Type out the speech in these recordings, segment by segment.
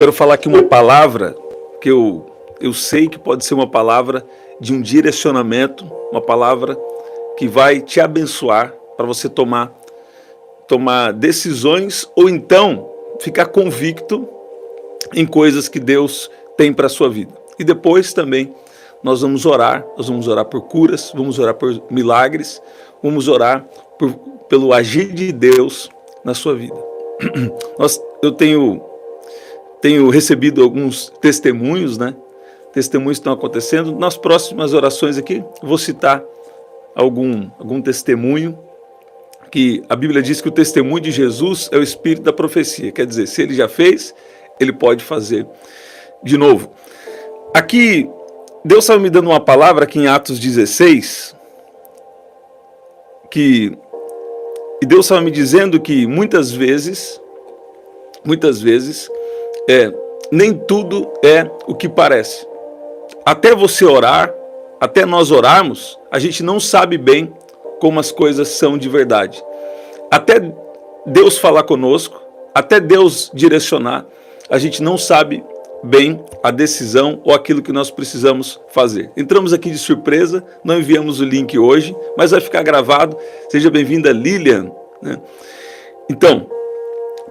Quero falar aqui uma palavra que eu sei que pode ser uma palavra de um direcionamento, uma palavra que vai te abençoar para você tomar decisões ou então ficar convicto em coisas que Deus tem para a sua vida. E depois também nós vamos orar por curas, vamos orar por milagres, vamos orar pelo agir de Deus na sua vida. Eu tenho recebido alguns testemunhos, né? Testemunhos estão acontecendo. Nas próximas orações aqui, vou citar algum testemunho, que a Bíblia diz que o testemunho de Jesus é o espírito da profecia. Quer dizer, se ele já fez, ele pode fazer de novo. Aqui, Deus estava me dando uma palavra aqui em Atos 16, e Deus estava me dizendo que muitas vezes, nem tudo é o que parece. Até você orar, até nós orarmos, a gente não sabe bem como as coisas são de verdade. Até Deus falar conosco, até Deus direcionar, a gente não sabe bem a decisão ou aquilo que nós precisamos fazer. Entramos aqui de surpresa, não enviamos o link hoje, mas vai ficar gravado. Seja bem-vinda, Lilian, né? Então,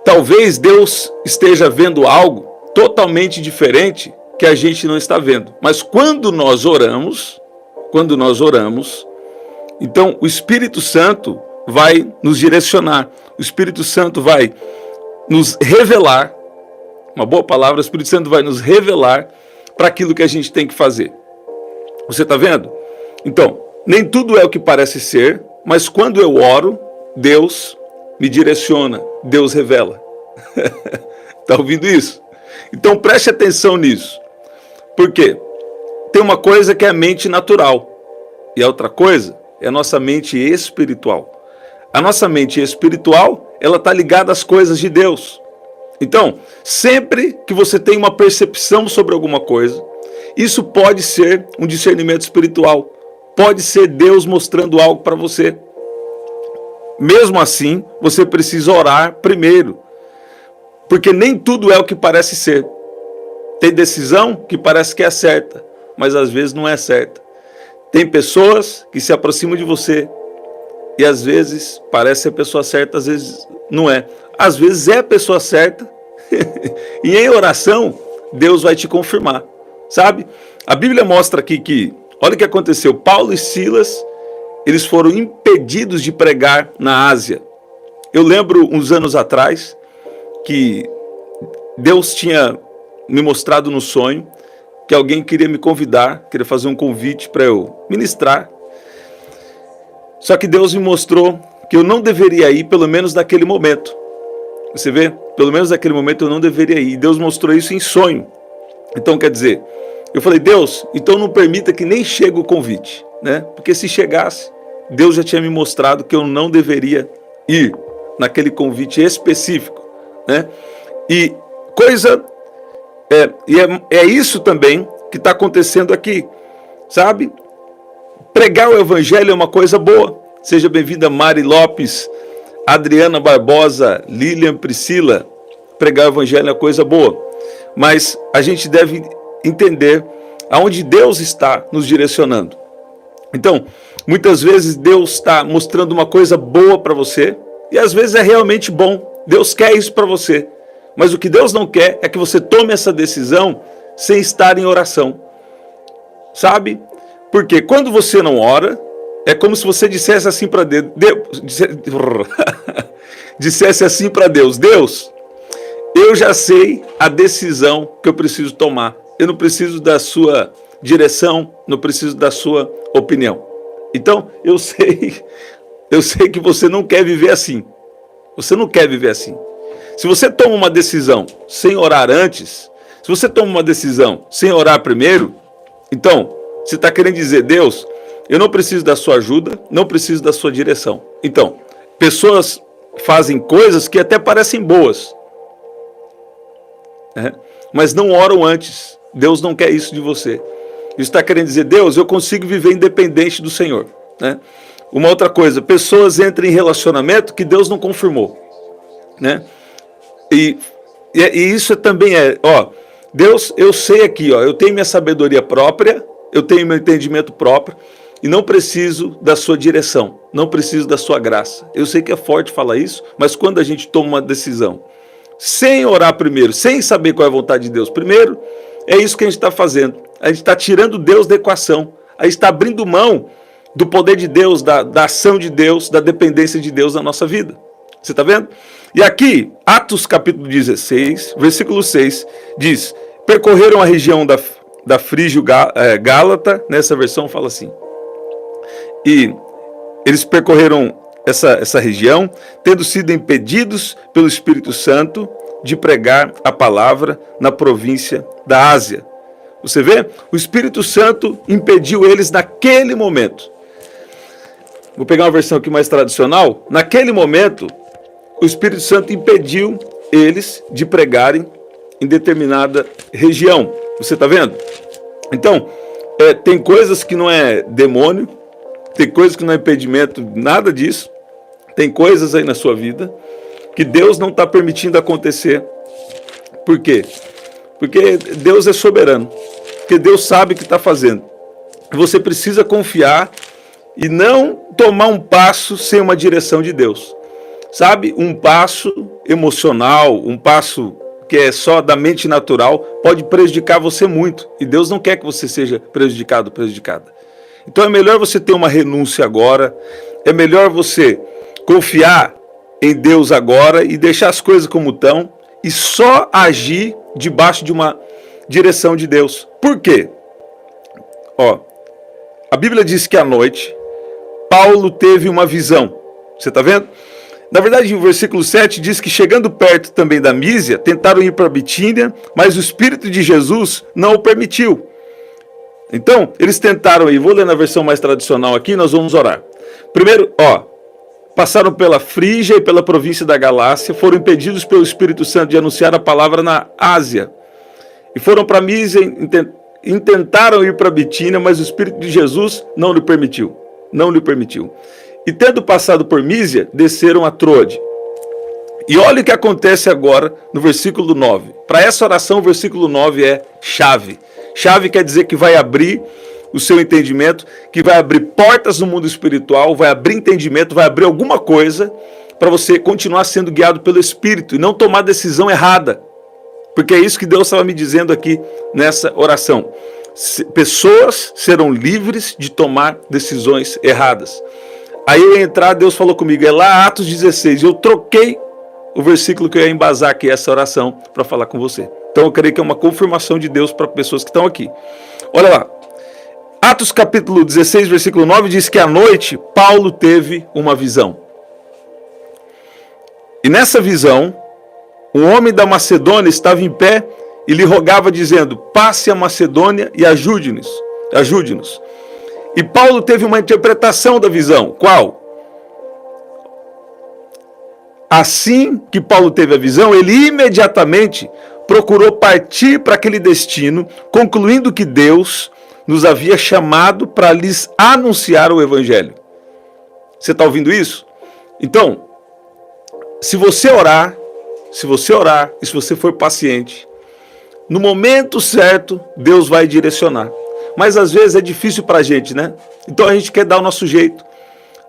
talvez Deus esteja vendo algo totalmente diferente que a gente não está vendo. Mas quando nós oramos, então o Espírito Santo vai nos direcionar. O Espírito Santo vai nos revelar, uma boa palavra, o Espírito Santo vai nos revelar para aquilo que a gente tem que fazer. Você está vendo? Então, nem tudo é o que parece ser, mas quando eu oro, Deus me direciona, Deus revela. Está ouvindo isso? Então preste atenção nisso. Por quê? Tem uma coisa que é a mente natural e a outra coisa é a nossa mente espiritual. A nossa mente espiritual, ela está ligada às coisas de Deus. Então, sempre que você tem uma percepção sobre alguma coisa, isso pode ser um discernimento espiritual. Pode ser Deus mostrando algo para você. Mesmo assim, você precisa orar primeiro. Porque nem tudo é o que parece ser. Tem decisão que parece que é certa, mas às vezes não é certa. Tem pessoas que se aproximam de você e às vezes parece ser a pessoa certa, às vezes não é. Às vezes é a pessoa certa e em oração Deus vai te confirmar, sabe? A Bíblia mostra aqui que, olha o que aconteceu, Paulo e Silas, eles foram impedidos de pregar na Ásia. Eu lembro uns anos atrás que Deus tinha me mostrado no sonho que alguém queria me convidar, queria fazer um convite para eu ministrar. Só que Deus me mostrou que eu não deveria ir, pelo menos naquele momento. Você vê? Pelo menos naquele momento eu não deveria ir. Deus mostrou isso em sonho. Então, quer dizer, eu falei, Deus, então não permita que nem chegue o convite, né? Porque se chegasse, Deus já tinha me mostrado que eu não deveria ir naquele convite específico, né? E é isso também que está acontecendo aqui, sabe? Pregar o evangelho é uma coisa boa. Seja bem-vinda Mari Lopes, Adriana Barbosa, Lilian, Priscila. Pregar o evangelho é uma coisa boa, mas a gente deve entender aonde Deus está nos direcionando. Então, muitas vezes Deus está mostrando uma coisa boa para você e às vezes é realmente bom. Deus quer isso para você. Mas o que Deus não quer é que você tome essa decisão sem estar em oração. Sabe? Porque quando você não ora, é como se você dissesse assim para Deus, dissesse assim para Deus, Deus, eu já sei a decisão que eu preciso tomar. Eu não preciso da sua direção, não preciso da sua opinião. Então, eu sei que você não quer viver assim. Você não quer viver assim. Se você toma uma decisão sem orar antes, se você toma uma decisão sem orar primeiro, então, você está querendo dizer, Deus, eu não preciso da sua ajuda, não preciso da sua direção. Então, pessoas fazem coisas que até parecem boas, né? Mas não oram antes. Deus não quer isso de você. Isso está querendo dizer, Deus, eu consigo viver independente do Senhor, né? Uma outra coisa, pessoas entram em relacionamento que Deus não confirmou, né? E E isso também Deus, eu sei aqui, eu tenho minha sabedoria própria, eu tenho meu entendimento próprio, e não preciso da sua direção, não preciso da sua graça. Eu sei que é forte falar isso, mas quando a gente toma uma decisão, sem orar primeiro, sem saber qual é a vontade de Deus primeiro, é isso que a gente está fazendo. A gente está tirando Deus da equação, a gente está abrindo mão do poder de Deus, da ação de Deus, da dependência de Deus na nossa vida. Você está vendo? E aqui, Atos capítulo 16, versículo 6, diz: percorreram a região da Frígio-Gálata, nessa versão fala assim, e eles percorreram essa região, tendo sido impedidos pelo Espírito Santo de pregar a palavra na província da Ásia. Você vê? O Espírito Santo impediu eles naquele momento. Vou pegar uma versão aqui mais tradicional. Naquele momento, o Espírito Santo impediu eles de pregarem em determinada região. Você está vendo? Então, tem coisas que não é demônio, tem coisas que não é impedimento, nada disso. Tem coisas aí na sua vida que Deus não está permitindo acontecer. Por quê? Porque Deus é soberano. Porque Deus sabe o que está fazendo. Você precisa confiar e não tomar um passo sem uma direção de Deus. Sabe? Um passo emocional, um passo que é só da mente natural, pode prejudicar você muito. E Deus não quer que você seja prejudicado, prejudicada. Então é melhor você ter uma renúncia agora. É melhor você confiar em Deus agora e deixar as coisas como estão e só agir debaixo de uma direção de Deus. Por quê? A Bíblia diz que à noite Paulo teve uma visão. Você está vendo? Na verdade, o versículo 7 diz que chegando perto também da Mísia, tentaram ir para Bitínia, mas o Espírito de Jesus não o permitiu. Então, eles tentaram ir. Vou ler na versão mais tradicional aqui, nós vamos orar. Primeiro, passaram pela Frígia e pela província da Galácia, foram impedidos pelo Espírito Santo de anunciar a palavra na Ásia. E foram para Mísia, intentaram ir para Bitínia, mas o Espírito de Jesus não lhe permitiu. Não lhe permitiu. E tendo passado por Mísia, desceram a Troade. E olha o que acontece agora no versículo 9. Para essa oração, o versículo 9 é chave. Chave quer dizer que vai abrir o seu entendimento, que vai abrir portas no mundo espiritual, vai abrir entendimento, vai abrir alguma coisa para você continuar sendo guiado pelo Espírito e não tomar decisão errada. Porque é isso que Deus estava me dizendo aqui nessa oração. Pessoas serão livres de tomar decisões erradas. Aí eu ia entrar, Deus falou comigo, é lá Atos 16, eu troquei o versículo que eu ia embasar aqui, essa oração, para falar com você. Então eu creio que é uma confirmação de Deus para pessoas que estão aqui. Olha lá, Atos capítulo 16, versículo 9, diz que à noite Paulo teve uma visão. E nessa visão, um homem da Macedônia estava em pé e lhe rogava dizendo, passe a Macedônia e ajude-nos. E Paulo teve uma interpretação da visão. Qual? Assim que Paulo teve a visão, ele imediatamente procurou partir para aquele destino, concluindo que Deus nos havia chamado para lhes anunciar o Evangelho. Você está ouvindo isso? Então, se você orar e se você for paciente, no momento certo, Deus vai direcionar. Mas às vezes é difícil para a gente, né? Então a gente quer dar o nosso jeito.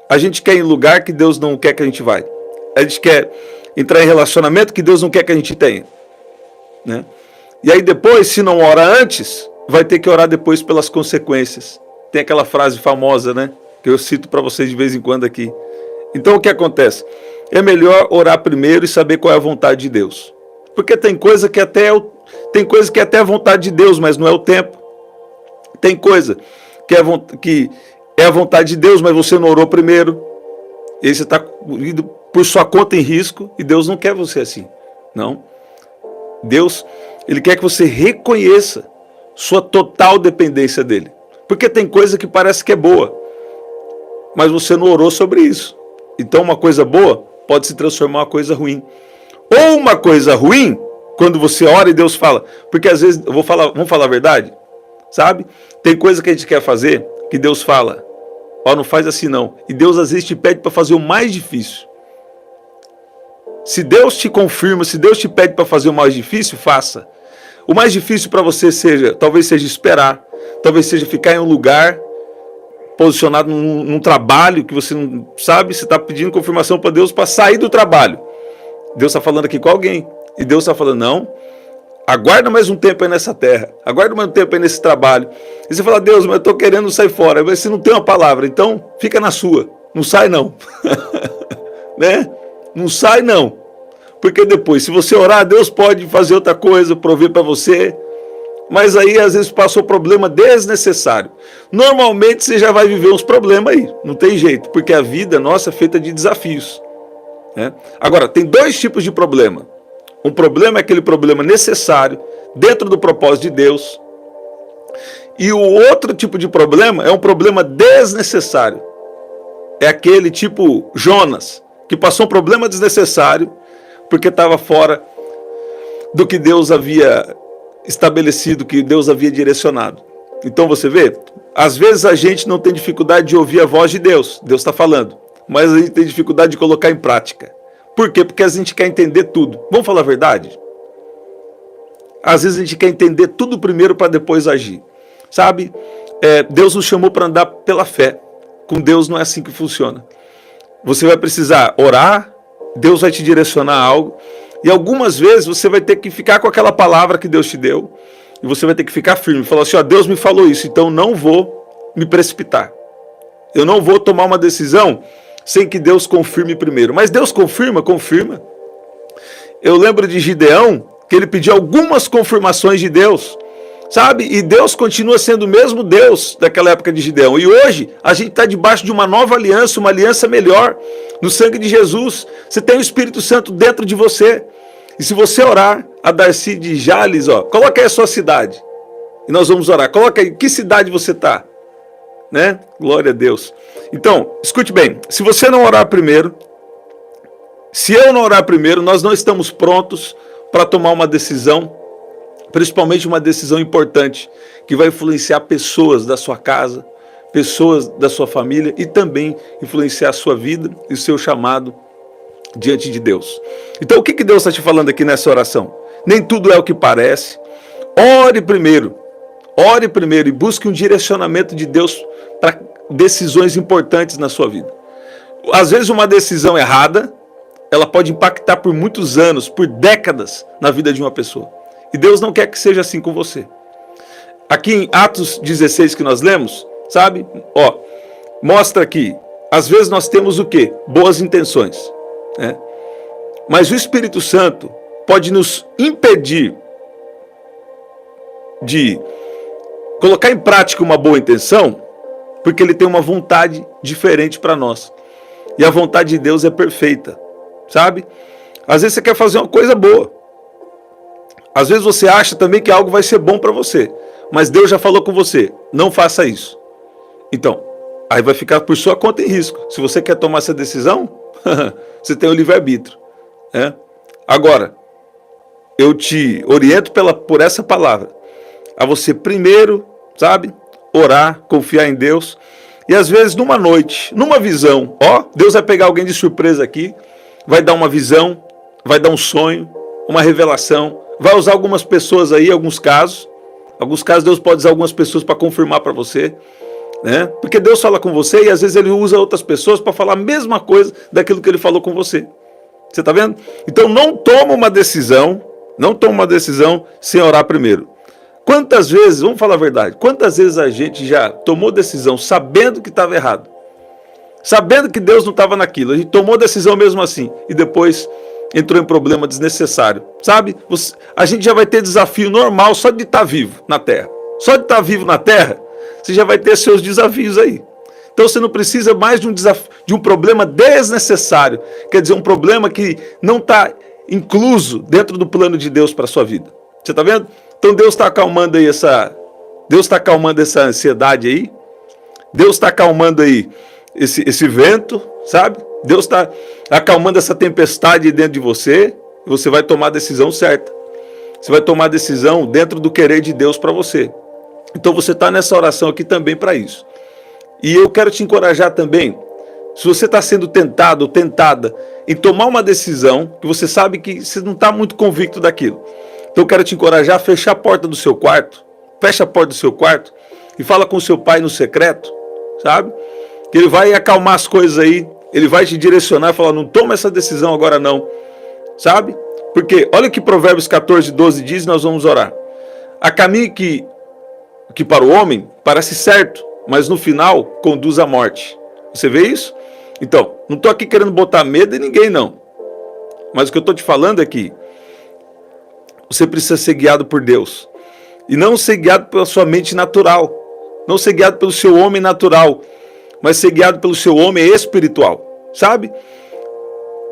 A gente quer ir em lugar que Deus não quer que a gente vá. A gente quer entrar em relacionamento que Deus não quer que a gente tenha, né? E aí depois, se não ora antes, vai ter que orar depois pelas consequências. Tem aquela frase famosa, né? Que eu cito para vocês de vez em quando aqui. Então o que acontece? É melhor orar primeiro e saber qual é a vontade de Deus. Porque tem coisa que até é a vontade de Deus, mas não é o tempo. Tem coisa que é a vontade de Deus, mas você não orou primeiro. E aí você está indo por sua conta em risco e Deus não quer você assim. Não. Deus, Ele quer que você reconheça sua total dependência dEle. Porque tem coisa que parece que é boa, mas você não orou sobre isso. Então uma coisa boa pode se transformar em uma coisa ruim. Ou uma coisa ruim, quando você ora e Deus fala. Porque às vezes, vamos falar a verdade? Sabe? Tem coisa que a gente quer fazer que Deus fala, não faz assim não. E Deus às vezes te pede para fazer o mais difícil. Se Deus te confirma, se Deus te pede para fazer o mais difícil, faça. O mais difícil para você talvez seja esperar, talvez seja ficar em um lugar posicionado num trabalho que você não sabe, você está pedindo confirmação para Deus para sair do trabalho. Deus está falando aqui com alguém. E Deus está falando, não, aguarda mais um tempo aí nessa terra, aguarda mais um tempo aí nesse trabalho. E você fala, Deus, mas eu estou querendo sair fora. Mas você não tem uma palavra, então fica na sua. Não sai não. Né? Não sai não. Porque depois, se você orar, Deus pode fazer outra coisa, prover para você. Mas aí, às vezes, passou problema desnecessário. Normalmente, você já vai viver uns problemas aí. Não tem jeito, porque a vida nossa é feita de desafios. Né? Agora, tem dois tipos de problema. Um problema é aquele problema necessário, dentro do propósito de Deus. E o outro tipo de problema é um problema desnecessário. É aquele tipo Jonas, que passou um problema desnecessário, porque estava fora do que Deus havia estabelecido, que Deus havia direcionado. Então você vê, às vezes a gente não tem dificuldade de ouvir a voz de Deus, Deus está falando, mas a gente tem dificuldade de colocar em prática. Por quê? Porque a gente quer entender tudo. Vamos falar a verdade? Às vezes a gente quer entender tudo primeiro para depois agir. Sabe? Deus nos chamou para andar pela fé. Com Deus não é assim que funciona. Você vai precisar orar, Deus vai te direcionar a algo, e algumas vezes você vai ter que ficar com aquela palavra que Deus te deu, e você vai ter que ficar firme, falar assim, ó, Deus me falou isso, então não vou me precipitar. Eu não vou tomar uma decisão sem que Deus confirme primeiro. Mas Deus confirma. Eu lembro de Gideão, que ele pediu algumas confirmações de Deus, sabe? E Deus continua sendo o mesmo Deus daquela época de Gideão. E hoje a gente está debaixo de uma nova aliança, uma aliança melhor, no sangue de Jesus. Você tem o Espírito Santo dentro de você. E se você orar, a Darcy de Jales, ó, coloca aí a sua cidade. E nós vamos orar. Coloca aí, que cidade você está? Né? Glória a Deus. Então, escute bem, se você não orar primeiro, se eu não orar primeiro, nós não estamos prontos para tomar uma decisão, principalmente uma decisão importante, que vai influenciar pessoas da sua casa, pessoas da sua família e também influenciar a sua vida e o seu chamado diante de Deus. Então, o que Deus está te falando aqui nessa oração? Nem tudo é o que parece. Ore primeiro e busque um direcionamento de Deus para decisões importantes na sua vida. Às vezes uma decisão errada, ela pode impactar por muitos anos, por décadas na vida de uma pessoa. E Deus não quer que seja assim com você. Aqui em Atos 16 que nós lemos, sabe? Ó, mostra que às vezes nós temos o quê? Boas intenções, né? Mas o Espírito Santo pode nos impedir de colocar em prática uma boa intenção, porque ele tem uma vontade diferente para nós. E a vontade de Deus é perfeita, sabe? Às vezes você quer fazer uma coisa boa. Às vezes você acha também que algo vai ser bom para você. Mas Deus já falou com você, não faça isso. Então, aí vai ficar por sua conta e risco. Se você quer tomar essa decisão, você tem o livre-arbítrio. Né? Agora, eu te oriento por essa palavra, a você primeiro, sabe, orar, confiar em Deus. E às vezes numa noite, numa visão, ó, Deus vai pegar alguém de surpresa aqui, vai dar uma visão, vai dar um sonho, uma revelação, vai usar algumas pessoas aí, alguns casos Deus pode usar algumas pessoas para confirmar para você, né? Porque Deus fala com você e às vezes ele usa outras pessoas para falar a mesma coisa daquilo que ele falou com você. Você está vendo? Então não toma uma decisão sem orar primeiro. Quantas vezes, vamos falar a verdade, quantas vezes a gente já tomou decisão sabendo que estava errado? Sabendo que Deus não estava naquilo, a gente tomou decisão mesmo assim e depois entrou em problema desnecessário, sabe? A gente já vai ter desafio normal só de estar vivo na Terra. Só de estar vivo na Terra, você já vai ter seus desafios aí. Então você não precisa mais de um problema desnecessário, quer dizer, um problema que não está incluso dentro do plano de Deus para a sua vida. Você está vendo? Então Deus está acalmando aí essa ansiedade aí. Deus está acalmando aí esse vento, sabe? Deus está acalmando essa tempestade dentro de você. E você vai tomar a decisão certa. Você vai tomar a decisão dentro do querer de Deus para você. Então você está nessa oração aqui também para isso. E eu quero te encorajar também. se você está sendo tentado ou tentada em tomar uma decisão que você sabe que você não está muito convicto daquilo. Então eu quero te encorajar a fechar a porta do seu quarto, fecha a porta do seu quarto e fala com o seu pai no secreto, sabe? Que ele vai acalmar as coisas aí, ele vai te direcionar e falar, não toma essa decisão agora não, sabe? Porque olha o que Provérbios 14, 12 diz, nós vamos orar. Há caminho que para o homem parece certo, mas no final conduz à morte. Você vê isso? Então, não estou aqui querendo botar medo em ninguém não. Mas o que eu estou te falando é que você precisa ser guiado por Deus. E não ser guiado pela sua mente natural. Não ser guiado pelo seu homem natural. Mas ser guiado pelo seu homem espiritual. Sabe?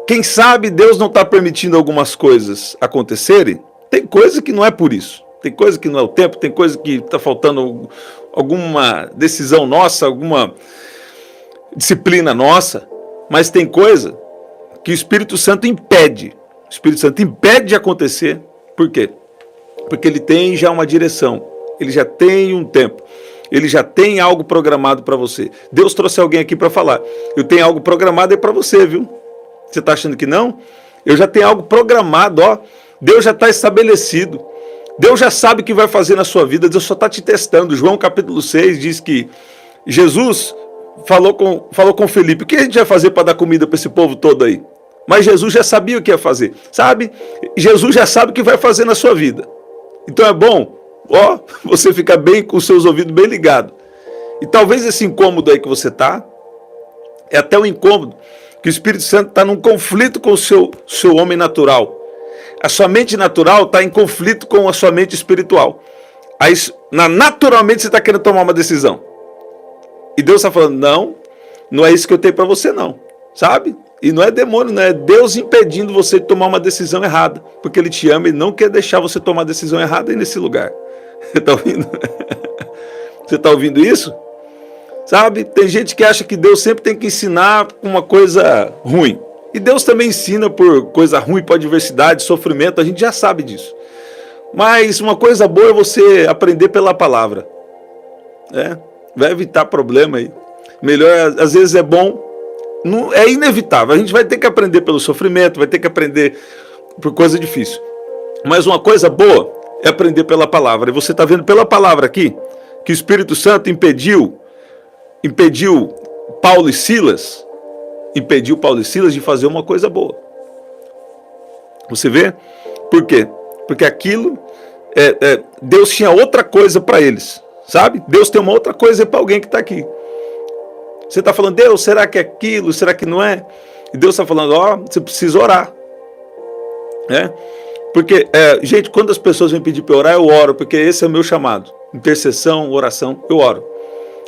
Quem sabe Deus não está permitindo algumas coisas acontecerem. Tem coisa que não é por isso. Tem coisa que não é o tempo. Tem coisa que está faltando alguma decisão nossa. Alguma disciplina nossa. Mas tem coisa que o Espírito Santo impede. O Espírito Santo impede de acontecer. Por quê? Porque ele tem já uma direção. Ele já tem um tempo. Ele já tem algo programado para você. Deus trouxe alguém aqui para falar. Eu tenho algo programado aí para você, viu? Você está achando que não? Eu já tenho algo programado, ó. Deus já está estabelecido. Deus já sabe o que vai fazer na sua vida. Deus só está te testando. João capítulo 6 diz que Jesus falou com Felipe. O que a gente vai fazer para dar comida para esse povo todo aí? Mas Jesus já sabia o que ia fazer. Sabe? Jesus já sabe o que vai fazer na sua vida. Então é bom, ó, você ficar bem com os seus ouvidos bem ligados. E talvez esse incômodo aí que você está, é até um incômodo que o Espírito Santo está num conflito com o seu homem natural. A sua mente natural está em conflito com a sua mente espiritual. Aí, naturalmente você está querendo tomar uma decisão. E Deus está falando, não é isso que eu tenho para você não. Sabe? E não é demônio, não é Deus impedindo você de tomar uma decisão errada. Porque Ele te ama e não quer deixar você tomar a decisão errada aí nesse lugar. Você está ouvindo? Você está ouvindo isso? Sabe? Tem gente que acha que Deus sempre tem que ensinar uma coisa ruim. E Deus também ensina por coisa ruim, por adversidade, sofrimento. A gente já sabe disso. Mas uma coisa boa é você aprender pela palavra. Vai evitar problema aí. Melhor, às vezes é bom. Não, é inevitável, a gente vai ter que aprender pelo sofrimento, vai ter que aprender por coisa difícil. Mas uma coisa boa é aprender pela palavra. E você está vendo pela palavra aqui, que o Espírito Santo impediu Paulo e Silas de fazer uma coisa boa. Você vê? Por quê? Porque aquilo, Deus tinha outra coisa para eles, sabe? Deus tem uma outra coisa para alguém que está aqui. Você está falando, Deus, será que é aquilo? Será que não é? E Deus está falando, você precisa orar. Porque, gente, quando as pessoas vêm pedir para eu orar, eu oro, porque esse é o meu chamado. Intercessão, oração, eu oro.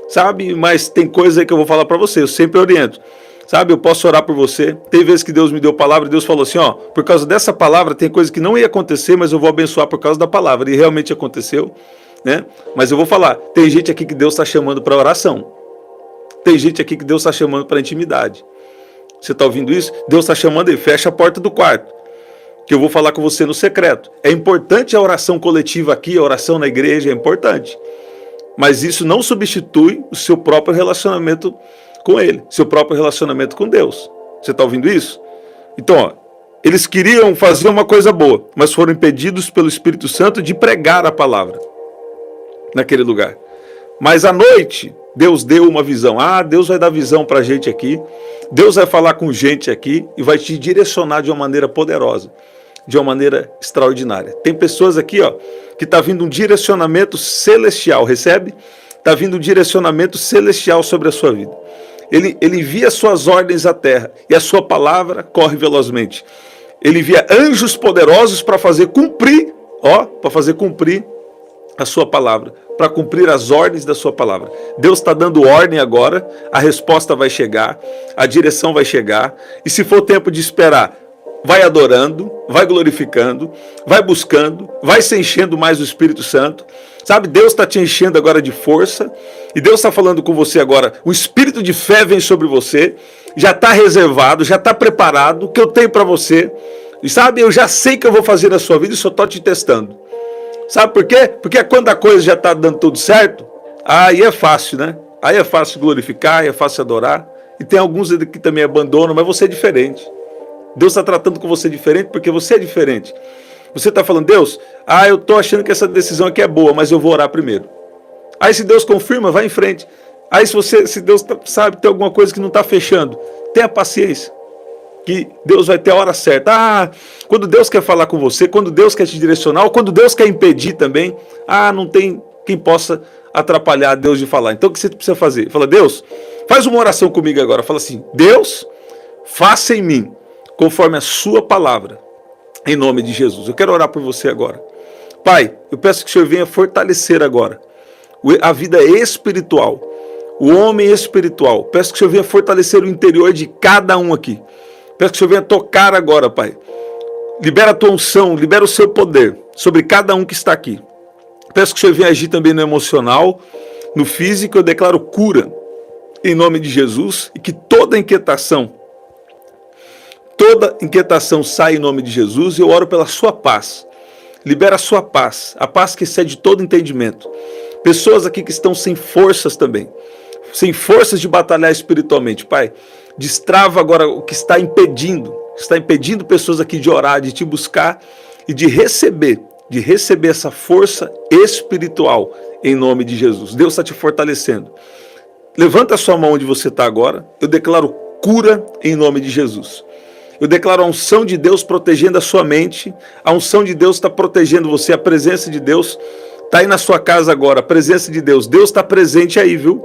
Sabe? Mas tem coisa aí que eu vou falar para você, eu sempre oriento. Sabe? Eu posso orar por você. Tem vezes que Deus me deu palavra e Deus falou assim, por causa dessa palavra tem coisa que não ia acontecer, mas eu vou abençoar por causa da palavra. E realmente aconteceu. Mas eu vou falar, tem gente aqui que Deus está chamando para oração. Tem gente aqui que Deus está chamando para intimidade. Você está ouvindo isso? Deus está chamando aí, fecha a porta do quarto. Que eu vou falar com você no secreto. É importante a oração coletiva aqui, a oração na igreja, é importante. Mas isso não substitui o seu próprio relacionamento com Ele, seu próprio relacionamento com Deus. Você está ouvindo isso? Então, eles queriam fazer uma coisa boa, mas foram impedidos pelo Espírito Santo de pregar a palavra naquele lugar. Mas à noite, Deus deu uma visão. Deus vai dar visão para a gente aqui. Deus vai falar com gente aqui e vai te direcionar de uma maneira poderosa, de uma maneira extraordinária. Tem pessoas aqui, que está vindo um direcionamento celestial, recebe? Está vindo um direcionamento celestial sobre a sua vida. Ele envia suas ordens à terra e a sua palavra corre velozmente. Ele envia anjos poderosos para fazer cumprir a sua palavra, para cumprir as ordens da sua palavra. Deus está dando ordem agora, a resposta vai chegar, a direção vai chegar, e se for tempo de esperar, vai adorando, vai glorificando, vai buscando, vai se enchendo mais do Espírito Santo. Sabe, Deus está te enchendo agora de força, e Deus está falando com você agora, o espírito de fé vem sobre você, já está reservado, já está preparado, o que eu tenho para você, e sabe, eu já sei que eu vou fazer na sua vida e só estou te testando. Sabe por quê? Porque quando a coisa já está dando tudo certo, aí é fácil, né? Aí é fácil glorificar, aí é fácil adorar, E tem alguns que também abandonam, mas você é diferente. Deus está tratando com você diferente porque você é diferente. Você está falando, Deus, eu estou achando que essa decisão aqui é boa, mas eu vou orar primeiro. Aí se Deus confirma, vai em frente. Aí se Deus sabe, tem alguma coisa que não está fechando, tenha paciência, que Deus vai ter a hora certa. Quando Deus quer falar com você, quando Deus quer te direcionar, ou quando Deus quer impedir também, não tem quem possa atrapalhar Deus de falar. Então o que você precisa fazer? Fala, Deus, faz uma oração comigo agora. Fala assim, Deus, faça em mim conforme a sua palavra, em nome de Jesus. Eu quero orar por você agora. Pai, eu peço que o Senhor venha fortalecer agora a vida espiritual, o homem espiritual. Peço que o Senhor venha fortalecer o interior de cada um aqui. Peço que o Senhor venha tocar agora, Pai. Libera a tua unção, libera o seu poder sobre cada um que está aqui. Peço que o Senhor venha agir também no emocional, no físico. Eu declaro cura em nome de Jesus e que toda inquietação saia em nome de Jesus. E eu oro pela sua paz. Libera a sua paz, a paz que excede todo entendimento. Pessoas aqui que estão sem forças também, sem forças de batalhar espiritualmente. Pai, destrava agora o que está impedindo pessoas aqui de orar, de te buscar e de receber essa força espiritual em nome de Jesus. Deus está te fortalecendo. Levanta a sua mão onde você está agora. Eu declaro cura em nome de Jesus. Eu declaro a unção de Deus protegendo a sua mente. A unção de Deus está protegendo você. A presença de Deus está aí na sua casa agora. A presença de Deus. Deus está presente aí, viu?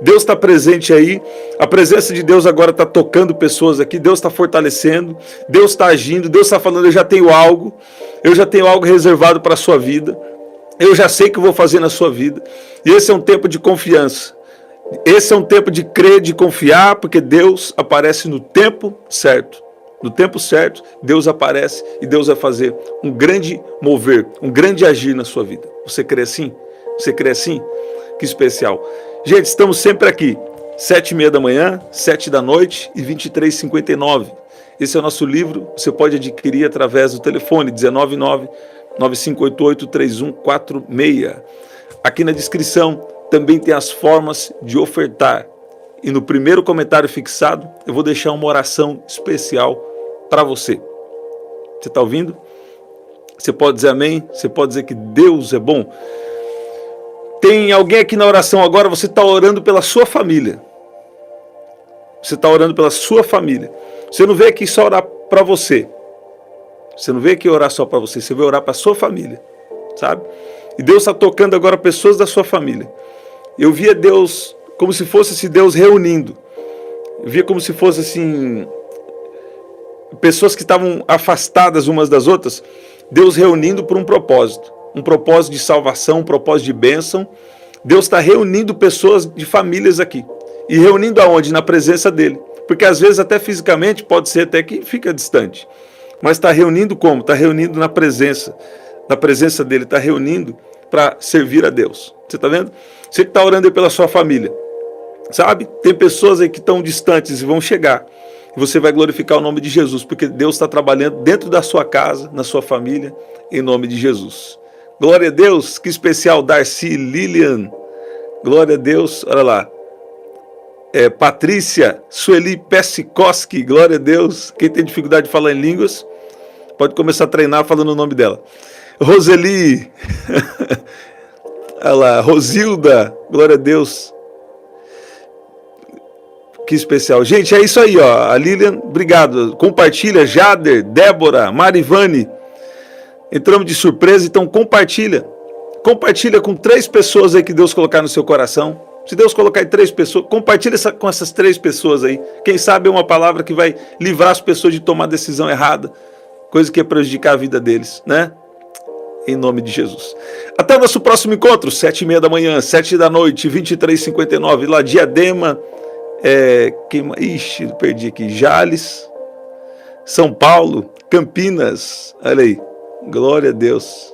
Deus está presente aí. A presença de Deus agora está tocando pessoas aqui. Deus está fortalecendo. Deus está agindo. Deus está falando, eu já tenho algo reservado para a sua vida. Eu já sei o que eu vou fazer na sua vida. E esse é um tempo de confiança. Esse é um tempo de crer, de confiar, porque Deus aparece no tempo certo. No tempo certo, Deus aparece e Deus vai fazer um grande mover, um grande agir na sua vida. Você crê assim? Você crê assim? Que especial. Gente, estamos sempre aqui, 7h30 da manhã, 7 da noite e 23h59. Esse é o nosso livro, você pode adquirir através do telefone 199-9588-3146. Aqui na descrição também tem as formas de ofertar. E no primeiro comentário fixado, eu vou deixar uma oração especial para você. Você está ouvindo? Você pode dizer amém? Você pode dizer que Deus é bom? Tem alguém aqui na oração agora, você está orando pela sua família. Você está orando pela sua família. Você não veio aqui só orar para você. Você não veio aqui orar só para você, você veio orar para a sua família. Sabe? E Deus está tocando agora pessoas da sua família. Eu via Deus como se fosse esse Deus reunindo. Eu via como se fosse assim, pessoas que estavam afastadas umas das outras, Deus reunindo por um propósito de salvação, um propósito de bênção. Deus está reunindo pessoas de famílias aqui. E reunindo aonde? Na presença dele. Porque às vezes até fisicamente pode ser até que fica distante. Mas está reunindo como? Está reunindo na presença dele, está reunindo para servir a Deus. Você está vendo? Você que está orando aí pela sua família. Sabe? Tem pessoas aí que estão distantes e vão chegar. E você vai glorificar o nome de Jesus, porque Deus está trabalhando dentro da sua casa, na sua família, em nome de Jesus. Glória a Deus, que especial, Darcy, Lilian. Glória a Deus, olha lá. Patrícia, Sueli Pesikoski, glória a Deus. Quem tem dificuldade de falar em línguas, pode começar a treinar falando o nome dela. Roseli, olha lá, Rosilda, glória a Deus. Que especial. Gente, é isso aí, ó. A Lilian, obrigado. Compartilha, Jader, Débora, Marivane. Entramos de surpresa, então compartilha. Compartilha com 3 pessoas aí que Deus colocar no seu coração. Se Deus colocar em 3 pessoas, compartilha com essas 3 pessoas aí. Quem sabe é uma palavra que vai livrar as pessoas de tomar decisão errada. Coisa que ia prejudicar a vida deles, né? Em nome de Jesus. Até o nosso próximo encontro, 7h30 da manhã, 7 da noite, 23h59, lá Diadema. Perdi aqui. Jales, São Paulo, Campinas. Olha aí. Glória a Deus.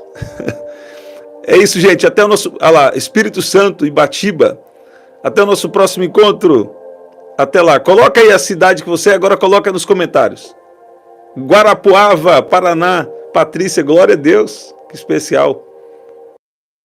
É isso, gente. Até o nosso... Olha lá, Espírito Santo, Ibatiba. Até o nosso próximo encontro. Até lá. Coloca aí a cidade que você agora coloca nos comentários. Guarapuava, Paraná. Patrícia, glória a Deus. Que especial.